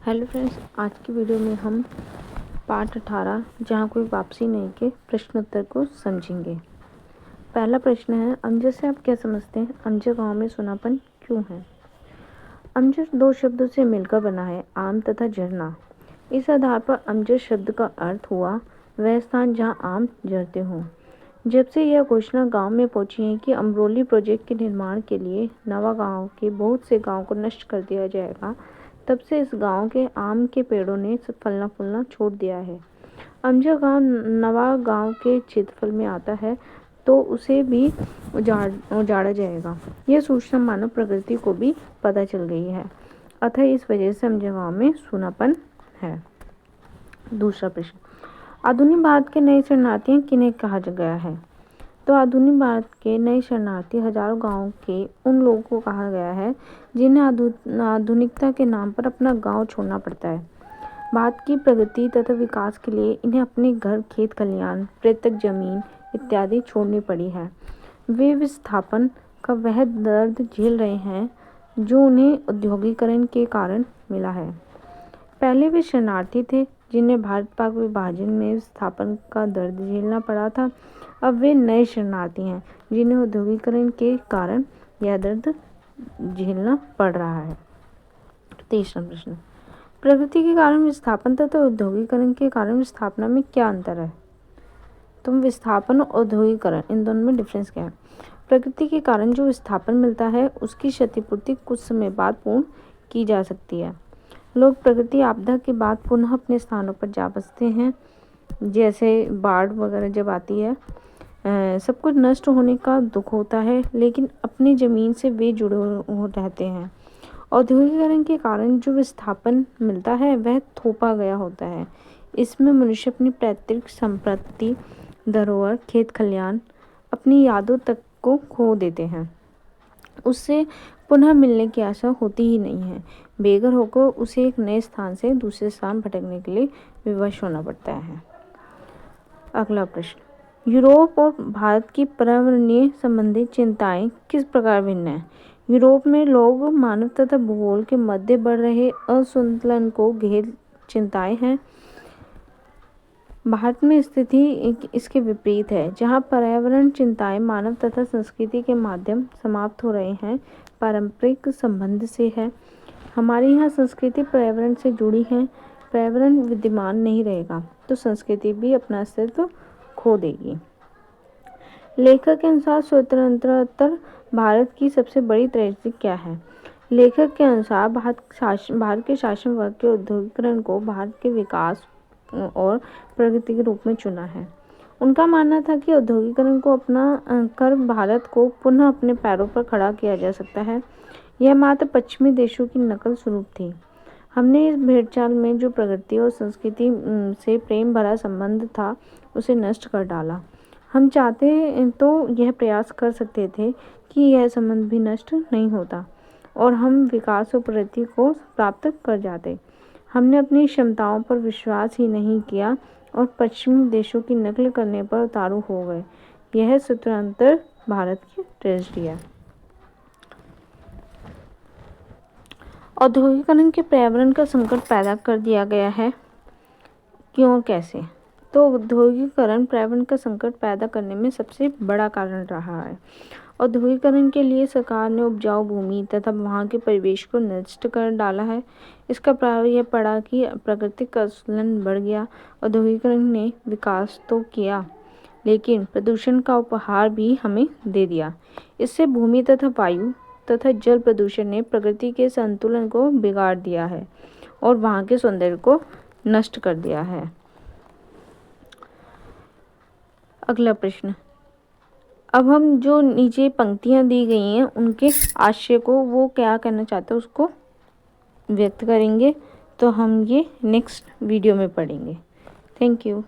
Hello friends, आज की video में हम पार्ट 18 जहाँ कोई वापसी नहीं के प्रश्नोत्तर को समझेंगे। पहला प्रश्न है, अमजद से आप क्या समझते हैं? अमजद गांव में सुनापन क्यों है? अमजद दो शब्दों से मिलकर बना है, आम तथा झरना। इस आधार पर अमजद शब्द का अर्थ हुआ वह स्थान जहाँ आम झरते हों। जब से यह घोषणा गांव में पहुंची है कि अमरोली प्रोजेक्ट के निर्माण के लिए नवा गांव के बहुत से गांव को नष्ट कर दिया जाएगा, तब से इस गांव के आम के पेड़ों ने फलना फूलना छोड़ दिया है। अमजद गांव नवा गांव के क्षेत्रफल में आता है तो उसे भी उजाड़ा जाएगा। यह सूचना मानव प्रकृति को भी पता चल गई है, अतः इस वजह से अमजद गांव में सूनापन है। दूसरा प्रश्न, आधुनिक भारत के नए शरणार्थी किन्हें कहा गया है? तो आधुनिक भारत के नए शरणार्थी हजारों गांवों के उन लोगों को कहा गया है जिन्हें आधुनिकता के नाम पर अपना गांव छोड़ना पड़ता है। भारत की प्रगति तथा विकास के लिए इन्हें अपने घर, खेत खलिहान, पैतृक जमीन इत्यादि छोड़नी पड़ी है। वे विस्थापन का वह दर्द झेल रहे हैं जो उन्हें औद्योगिकरण के कारण मिला है। पहले वे शरणार्थी थे जिन्हें भारत पाक विभाजन में विस्थापन का दर्द झेलना पड़ा था। अब वे नए शरणार्थी हैं जिन्हें औद्योगिकरण के कारण यह दर्द झेलना पड़ रहा है। तीसरा प्रश्न, प्रगति के कारण विस्थापन तथा औद्योगिकरण के कारण विस्थापना में क्या अंतर है? तो विस्थापन और औद्योगिकरण, इन दोनों में डिफरेंस क्या है? प्रगति के कारण जो विस्थापन मिलता है उसकी क्षतिपूर्ति कुछ समय बाद पूर्ण की जा सकती है। लोग प्रकृति आपदा के बाद पुनः अपने स्थानों पर जा बसते हैं, जैसे बाढ़ वगैरह जब आती है। सब कुछ नष्ट होने का दुख होता है, लेकिन अपनी ज़मीन से वे जुड़े रहते हैं। औद्योगिकरण के कारण जो विस्थापन मिलता है वह थोपा गया होता है। इसमें मनुष्य अपनी पैतृक संपत्ति, धरोहर, खेत खलिहान, अपनी यादों तक को खो देते हैं। उससे पुनः मिलने की आशा होती ही नहीं है। बेघर होकर उसे एक नए स्थान से दूसरे स्थान भटकने के लिए विवश होना पड़ता है। अगला प्रश्न, यूरोप और भारत की पर्यावरणीय संबंधी चिंताएं किस प्रकार भिन्न हैं? यूरोप में लोग मानव तथा भूगोल के मध्य बढ़ रहे असंतुलन को घेर चिंताएं हैं। भारत में स्थिति इसके विपरीत है, जहां पर्यावरण चिंताएं मानव तथा संस्कृति के माध्यम समाप्त हो रहे हैं। पारंपरिक संबंध से है। हमारे यहाँ संस्कृति पर्यावरण से जुड़ी है। पर्यावरण विद्यमान नहीं रहेगा तो संस्कृति भी अपना अस्तित्व खो देगी। लेखक के अनुसार स्वतंत्रोत्तर भारत की सबसे बड़ी ट्रेजेडी क्या है? लेखक के अनुसार भारत के शासन वर्ग के औद्योगिकरण को भारत के विकास और प्रगति के रूप में चुना है। उनका मानना था कि औद्योगिकरण को अपना कर भारत को पुनः अपने पैरों पर खड़ा किया जा सकता है। यह मात्र पश्चिमी देशों की नकल स्वरूप थी। हमने इस भेड़चाल में जो प्रगति और संस्कृति से प्रेम भरा संबंध था उसे नष्ट कर डाला। हम चाहते तो यह प्रयास कर सकते थे कि यह संबंध भी नष्ट नहीं होता और हम विकास और प्रगति को प्राप्त कर जाते। हमने अपनी क्षमताओं पर विश्वास ही नहीं किया और पश्चिमी देशों की नकल करने पर उतारू हो गए। यह स्वतंत्र भारत की ट्रेजेडी है। औद्योगिकरण के पर्यावरण का संकट पैदा कर दिया गया है। क्यों और कैसे? तो औद्योगिकरण पर्यावरण का संकट पैदा करने में सबसे बड़ा कारण रहा है। औद्योगिकरण के लिए सरकार ने उपजाऊ भूमि तथा वहाँ के परिवेश को नष्ट कर डाला है। इसका प्रभाव यह पड़ा कि प्राकृतिक असंतुलन बढ़ गया। औद्योगिकरण ने विकास तो किया, लेकिन प्रदूषण का उपहार भी हमें दे दिया। इससे भूमि तथा वायु तथा जल प्रदूषण ने प्रकृति के संतुलन को बिगाड़ दिया है और वहाँ के सौंदर्य को नष्ट कर दिया है। अगला प्रश्न, अब हम जो नीचे पंक्तियां दी गई हैं उनके आशय को, वो क्या कहना चाहते हैं उसको व्यक्त करेंगे। तो हम ये नेक्स्ट वीडियो में पढ़ेंगे। Thank you.